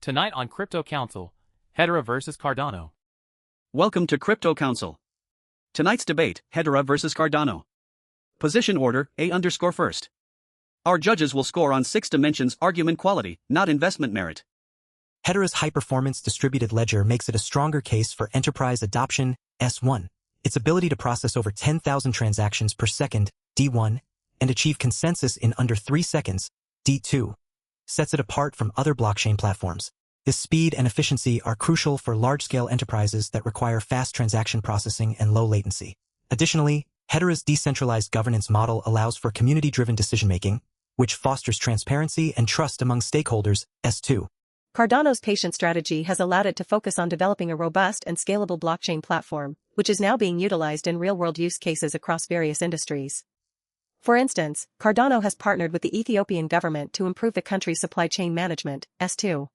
Tonight on Crypto-Counsel, Hedera versus Cardano. Welcome to Crypto-Counsel. Tonight's debate, Hedera versus Cardano. Position order, A_first. Our judges will score on 6 dimensions: argument quality, not investment merit. Hedera's high-performance distributed ledger makes it a stronger case for enterprise adoption, S1. Its ability to process over 10,000 transactions per second, D1, and achieve consensus in under 3 seconds, D2, sets it apart from other blockchain platforms. This speed and efficiency are crucial for large-scale enterprises that require fast transaction processing and low latency. Additionally, Hedera's decentralized governance model allows for community-driven decision-making, which fosters transparency and trust among stakeholders, S2. Cardano's patient strategy has allowed it to focus on developing a robust and scalable blockchain platform, which is now being utilized in real-world use cases across various industries. For instance, Cardano has partnered with the Ethiopian government to improve the country's supply chain management, S2.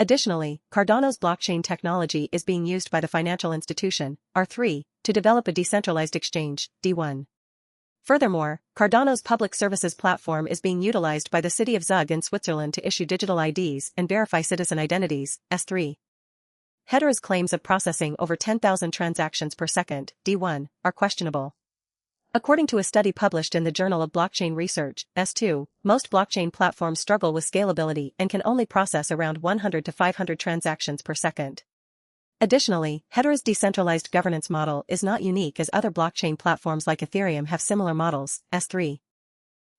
Additionally, Cardano's blockchain technology is being used by the financial institution, R3, to develop a decentralized exchange, D1. Furthermore, Cardano's public services platform is being utilized by the city of Zug in Switzerland to issue digital IDs and verify citizen identities, S3. Hedera's claims of processing over 10,000 transactions per second, D1, are questionable. According to a study published in the Journal of Blockchain Research, S2, most blockchain platforms struggle with scalability and can only process around 100 to 500 transactions per second. Additionally, Hedera's decentralized governance model is not unique, as other blockchain platforms like Ethereum have similar models, S3.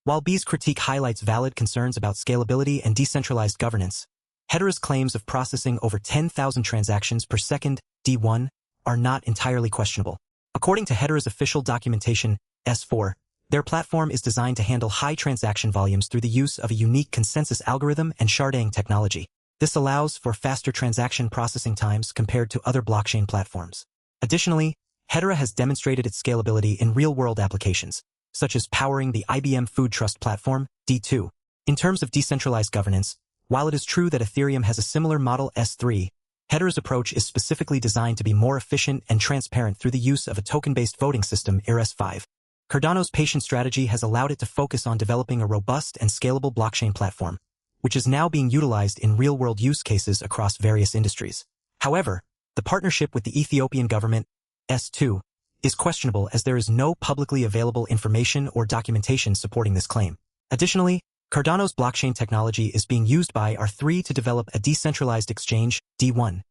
While B's critique highlights valid concerns about scalability and decentralized governance, Hedera's claims of processing over 10,000 transactions per second, D1, are not entirely questionable. According to Hedera's official documentation, S4, their platform is designed to handle high transaction volumes through the use of a unique consensus algorithm and sharding technology. This allows for faster transaction processing times compared to other blockchain platforms. Additionally, Hedera has demonstrated its scalability in real-world applications, such as powering the IBM Food Trust platform, D2. In terms of decentralized governance, while it is true that Ethereum has a similar model, S3, Hedera's approach is specifically designed to be more efficient and transparent through the use of a token-based voting system, ERS5. Cardano's patient strategy has allowed it to focus on developing a robust and scalable blockchain platform, which is now being utilized in real-world use cases across various industries. However, the partnership with the Ethiopian government, S2, is questionable, as there is no publicly available information or documentation supporting this claim. Additionally, Cardano's blockchain technology is being used by R3 to develop a decentralized exchange, D1,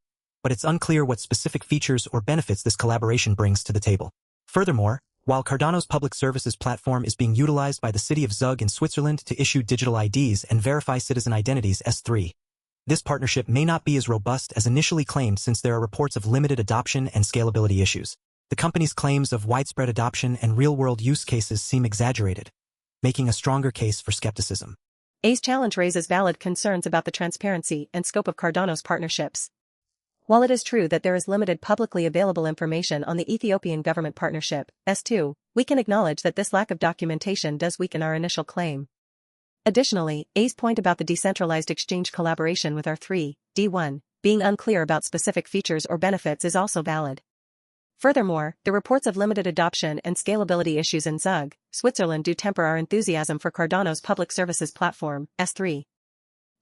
but it's unclear what specific features or benefits this collaboration brings to the table. Furthermore, while Cardano's public services platform is being utilized by the city of Zug in Switzerland to issue digital IDs and verify citizen identities, S3, this partnership may not be as robust as initially claimed, since there are reports of limited adoption and scalability issues. The company's claims of widespread adoption and real-world use cases seem exaggerated, making a stronger case for skepticism. A's challenge raises valid concerns about the transparency and scope of Cardano's partnerships. While it is true that there is limited publicly available information on the Ethiopian government partnership, S2, we can acknowledge that this lack of documentation does weaken our initial claim. Additionally, A's point about the decentralized exchange collaboration with R3, D1, being unclear about specific features or benefits is also valid. Furthermore, the reports of limited adoption and scalability issues in Zug, Switzerland do temper our enthusiasm for Cardano's public services platform, S3.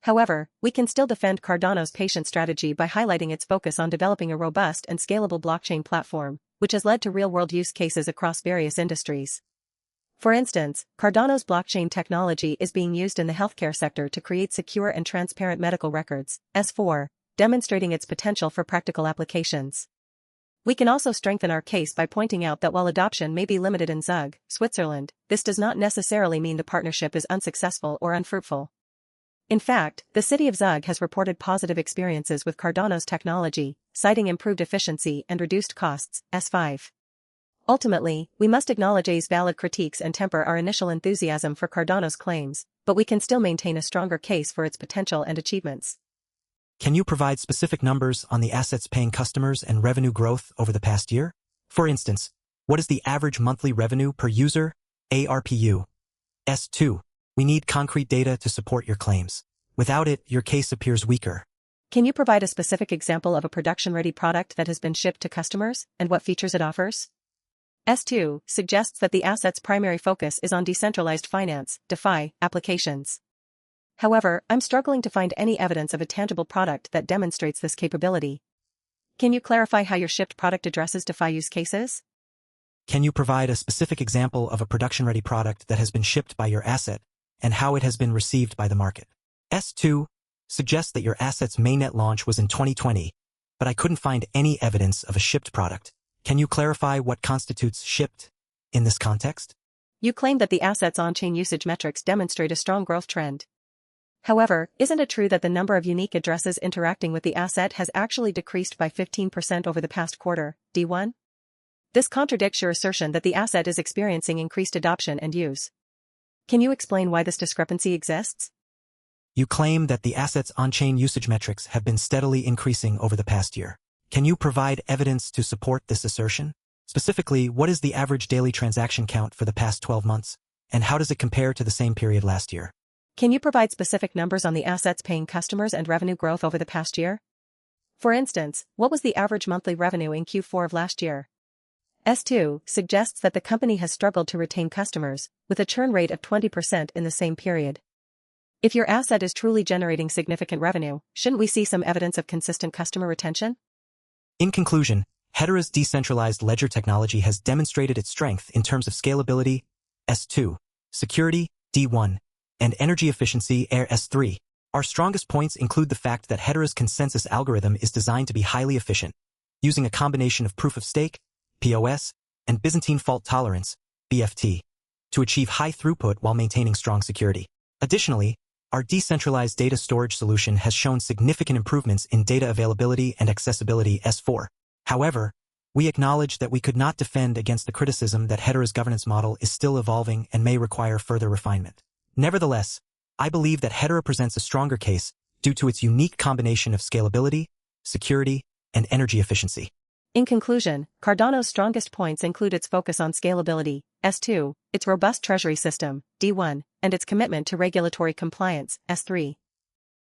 However, we can still defend Cardano's patient strategy by highlighting its focus on developing a robust and scalable blockchain platform, which has led to real-world use cases across various industries. For instance, Cardano's blockchain technology is being used in the healthcare sector to create secure and transparent medical records, S4, demonstrating its potential for practical applications. We can also strengthen our case by pointing out that while adoption may be limited in Zug, Switzerland, this does not necessarily mean the partnership is unsuccessful or unfruitful. In fact, the city of Zug has reported positive experiences with Cardano's technology, citing improved efficiency and reduced costs, S5. Ultimately, we must acknowledge A's valid critiques and temper our initial enthusiasm for Cardano's claims, but we can still maintain a stronger case for its potential and achievements. Can you provide specific numbers on the assets paying customers and revenue growth over the past year? For instance, what is the average monthly revenue per user, ARPU? S2. We need concrete data to support your claims. Without it, your case appears weaker. Can you provide a specific example of a production-ready product that has been shipped to customers, and what features it offers? S2 suggests that the asset's primary focus is on decentralized finance, DeFi, applications. However, I'm struggling to find any evidence of a tangible product that demonstrates this capability. Can you clarify how your shipped product addresses defy use cases? Can you provide a specific example of a production-ready product that has been shipped by your asset and how it has been received by the market? S2 suggests that your asset's mainnet launch was in 2020, but I couldn't find any evidence of a shipped product. Can you clarify what constitutes shipped in this context? You claim that the asset's on-chain usage metrics demonstrate a strong growth trend. However, isn't it true that the number of unique addresses interacting with the asset has actually decreased by 15% over the past quarter, D1? This contradicts your assertion that the asset is experiencing increased adoption and use. Can you explain why this discrepancy exists? You claim that the asset's on-chain usage metrics have been steadily increasing over the past year. Can you provide evidence to support this assertion? Specifically, what is the average daily transaction count for the past 12 months, and how does it compare to the same period last year? Can you provide specific numbers on the asset's paying customers and revenue growth over the past year? For instance, what was the average monthly revenue in Q4 of last year? S2 suggests that the company has struggled to retain customers, with a churn rate of 20% in the same period. If your asset is truly generating significant revenue, shouldn't we see some evidence of consistent customer retention? In conclusion, Hedera's decentralized ledger technology has demonstrated its strength in terms of scalability, S2, security, D1, and energy efficiency, S3. Our strongest points include the fact that Hedera's consensus algorithm is designed to be highly efficient, using a combination of proof-of-stake, POS, and Byzantine fault tolerance, BFT, to achieve high throughput while maintaining strong security. Additionally, our decentralized data storage solution has shown significant improvements in data availability and accessibility, S4. However, we acknowledge that we could not defend against the criticism that Hedera's governance model is still evolving and may require further refinement. Nevertheless, I believe that Hedera presents a stronger case due to its unique combination of scalability, security, and energy efficiency. In conclusion, Cardano's strongest points include its focus on scalability, S2, its robust treasury system, D1, and its commitment to regulatory compliance, S3.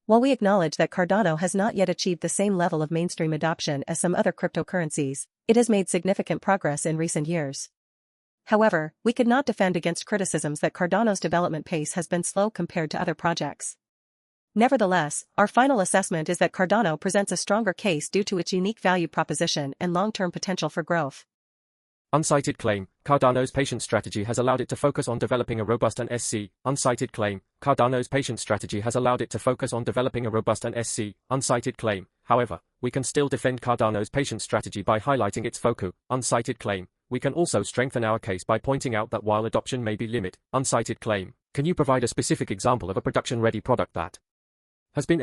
While we acknowledge that Cardano has not yet achieved the same level of mainstream adoption as some other cryptocurrencies, it has made significant progress in recent years. However, we could not defend against criticisms that Cardano's development pace has been slow compared to other projects. Nevertheless, our final assessment is that Cardano presents a stronger case due to its unique value proposition and long-term potential for growth. Uncited claim, Cardano's patient strategy has allowed it to focus on developing a robust and SC. Uncited claim, Cardano's patient strategy has allowed it to focus on developing a robust and SC. Uncited claim, however, we can still defend Cardano's patient strategy by highlighting its focus. Uncited claim, we can also strengthen our case by pointing out that while adoption may be limited. Uncited claim, can you provide a specific example of a production-ready product that has been